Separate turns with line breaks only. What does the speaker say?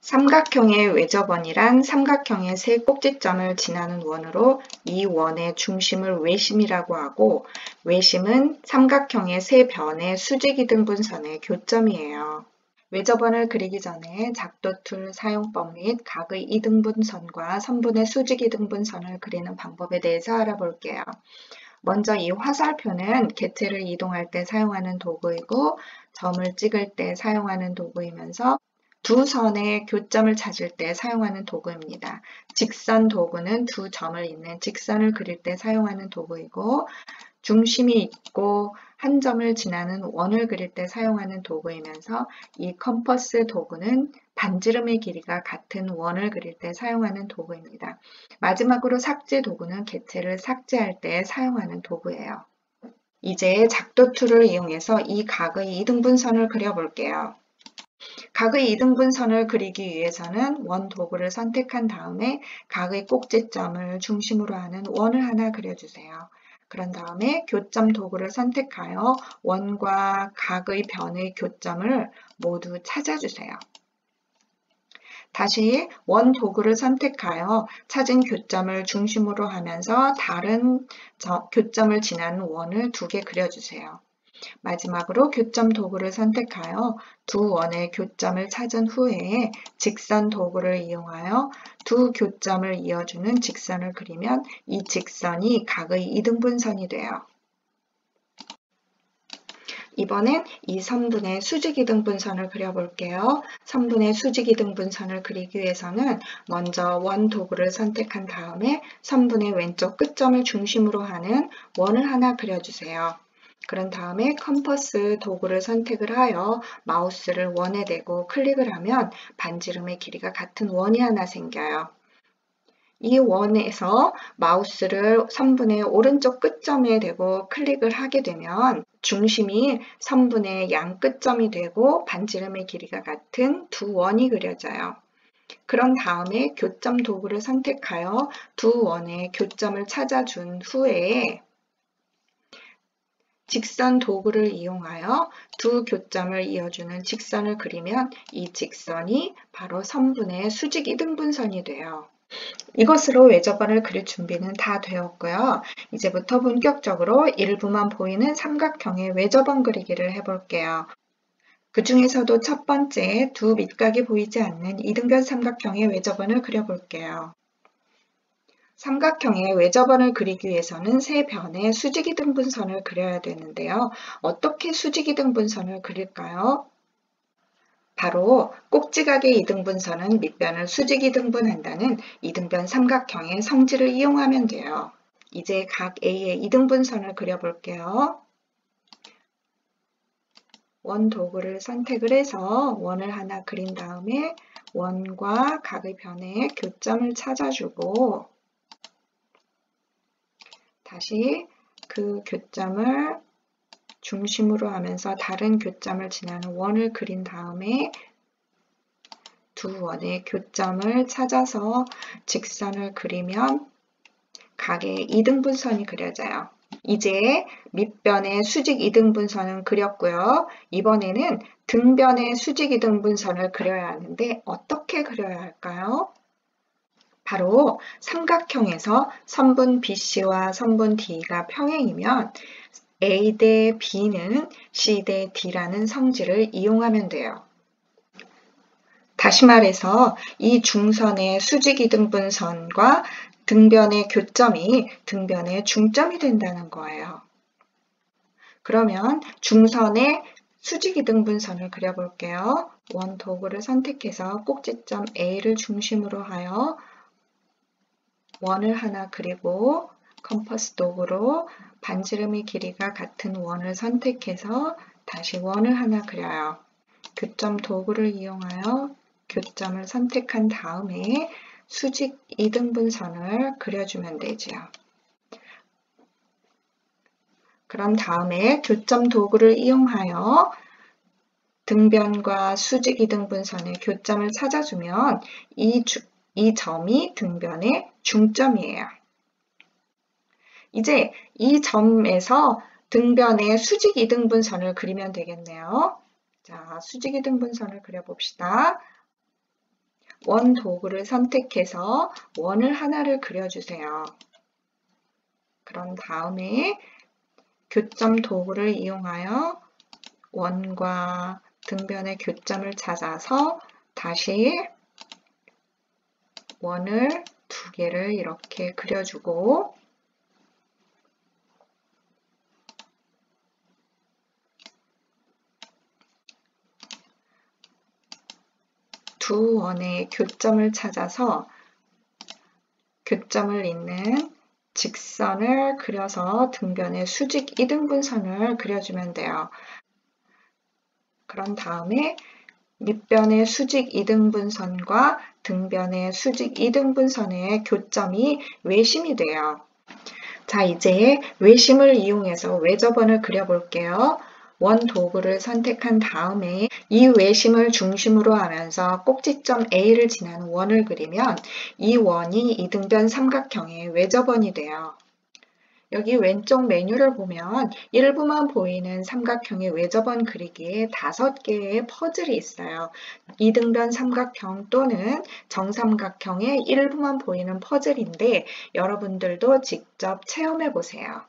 삼각형의 외접원이란 삼각형의 세 꼭지점을 지나는 원으로 이 원의 중심을 외심이라고 하고, 외심은 삼각형의 세 변의 수직이등분선의 교점이에요. 외접원을 그리기 전에 작도 툴 사용법 및 각의 이등분선과 선분의 수직이등분선을 그리는 방법에 대해서 알아볼게요. 먼저 이 화살표는 객체를 이동할 때 사용하는 도구이고, 점을 찍을 때 사용하는 도구이면서 두 선의 교점을 찾을 때 사용하는 도구입니다. 직선 도구는 두 점을 잇는 직선을 그릴 때 사용하는 도구이고, 중심이 있고 한 점을 지나는 원을 그릴 때 사용하는 도구이면서 이 컴퍼스 도구는 반지름의 길이가 같은 원을 그릴 때 사용하는 도구입니다. 마지막으로 삭제 도구는 객체를 삭제할 때 사용하는 도구예요. 이제 작도 툴을 이용해서 이 각의 이등분선을 그려볼게요. 각의 이등분선을 그리기 위해서는 원 도구를 선택한 다음에 각의 꼭지점을 중심으로 하는 원을 하나 그려주세요. 그런 다음에 교점 도구를 선택하여 원과 각의 변의 교점을 모두 찾아주세요. 다시 원 도구를 선택하여 찾은 교점을 중심으로 하면서 다른 교점을 지나는 원을 2개 그려주세요. 마지막으로 교점 도구를 선택하여 두 원의 교점을 찾은 후에 직선 도구를 이용하여 두 교점을 이어주는 직선을 그리면 이 직선이 각의 이등분선이 돼요. 이번엔 이 선분의 수직이등분선을 그려볼게요. 선분의 수직이등분선을 그리기 위해서는 먼저 원 도구를 선택한 다음에 선분의 왼쪽 끝점을 중심으로 하는 원을 하나 그려주세요. 그런 다음에 컴퍼스 도구를 선택을 하여 마우스를 원에 대고 클릭을 하면 반지름의 길이가 같은 원이 하나 생겨요. 이 원에서 마우스를 선분의 오른쪽 끝점에 대고 클릭을 하게 되면 중심이 선분의 양 끝점이 되고 반지름의 길이가 같은 두 원이 그려져요. 그런 다음에 교점 도구를 선택하여 두 원의 교점을 찾아준 후에 직선 도구를 이용하여 두 교점을 이어주는 직선을 그리면 이 직선이 바로 선분의 수직이등분선이 돼요. 이것으로 외접원을 그릴 준비는 다 되었고요. 이제부터 본격적으로 일부만 보이는 삼각형의 외접원 그리기를 해볼게요. 그 중에서도 첫 번째 두 밑각이 보이지 않는 이등변 삼각형의 외접원을 그려볼게요. 삼각형의 외접원을 그리기 위해서는 세 변의 수직이등분선을 그려야 되는데요. 어떻게 수직이등분선을 그릴까요? 바로 꼭지각의 이등분선은 밑변을 수직이등분한다는 이등변 삼각형의 성질을 이용하면 돼요. 이제 각 A의 이등분선을 그려볼게요. 원 도구를 선택을 해서 원을 하나 그린 다음에 원과 각의 변의 교점을 찾아주고 다시 그 교점을 중심으로 하면서 다른 교점을 지나는 원을 그린 다음에 두 원의 교점을 찾아서 직선을 그리면 각의 이등분선이 그려져요. 이제 밑변의 수직 이등분선은 그렸고요. 이번에는 등변의 수직 이등분선을 그려야 하는데 어떻게 그려야 할까요? 바로 삼각형에서 선분 BC와 선분 D가 평행이면 A 대 B는 C 대 D라는 성질을 이용하면 돼요. 다시 말해서 이 중선의 수직이등분선과 등변의 교점이 등변의 중점이 된다는 거예요. 그러면 중선의 수직이등분선을 그려볼게요. 원 도구를 선택해서 꼭지점 A를 중심으로 하여 원을 하나 그리고 컴퍼스 도구로 반지름의 길이가 같은 원을 선택해서 다시 원을 하나 그려요. 교점 도구를 이용하여 교점을 선택한 다음에 수직 이등분선을 그려주면 되죠. 그런 다음에 교점 도구를 이용하여 등변과 수직 이등분선의 교점을 찾아주면 이 점이 등변의 중점이에요. 이제 이 점에서 등변의 수직 이등분선을 그리면 되겠네요. 자, 수직 이등분선을 그려봅시다. 원 도구를 선택해서 원을 하나를 그려주세요. 그런 다음에 교점 도구를 이용하여 원과 등변의 교점을 찾아서 다시 원을 두 개를 이렇게 그려주고 두 원의 교점을 찾아서 교점을 잇는 직선을 그려서 등변의 수직 이등분선을 그려주면 돼요. 그런 다음에 밑변의 수직 이등분선과 등변의 수직 이등분선의 교점이 외심이 돼요. 자, 이제 외심을 이용해서 외접원을 그려볼게요. 원 도구를 선택한 다음에 이 외심을 중심으로 하면서 꼭지점 A를 지나는 원을 그리면 이 원이 이등변 삼각형의 외접원이 돼요. 여기 왼쪽 메뉴를 보면 일부만 보이는 삼각형의 외접원 그리기에 5개의 퍼즐이 있어요. 이등변 삼각형 또는 정삼각형의 일부만 보이는 퍼즐인데 여러분들도 직접 체험해 보세요.